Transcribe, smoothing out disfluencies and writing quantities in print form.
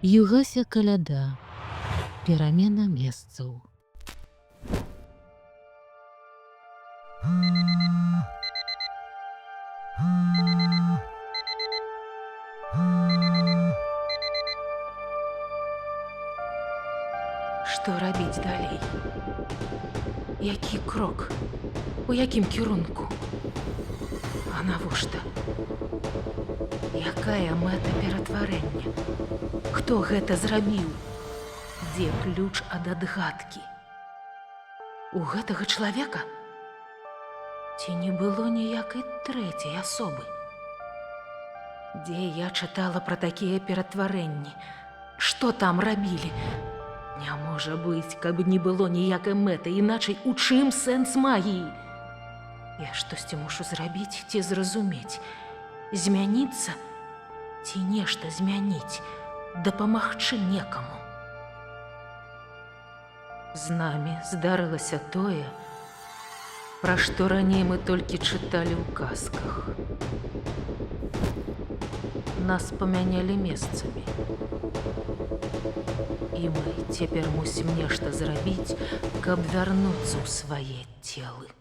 Югася каляда. Перамена месцаў. Што рабіць далей? Які крок? У якім кірунку? А навошта? Якая мэта ператварэння? Хто гэта зрабіў? Дзе ключ ад адгадкі? У гэтага чалавека? Ці не было ніякай трэцяй асобы? Дзе я чытала пра такія ператварэнні? Што там рабілі? Не можа быць, каб не было ніякай мэты, іначай у чым сэнс магіі? Я штосьці мушу зрабіць ці зразумець? Змяніцца? Ці нешта змяніць? Дапамагчы некаму? З намі здарылася тое, пра што раней мы толькі чыталі ў казках. Нас памянялі месцамі. І мы цяпер мусім нешта зрабіць, каб вярнуцца ў свае целы.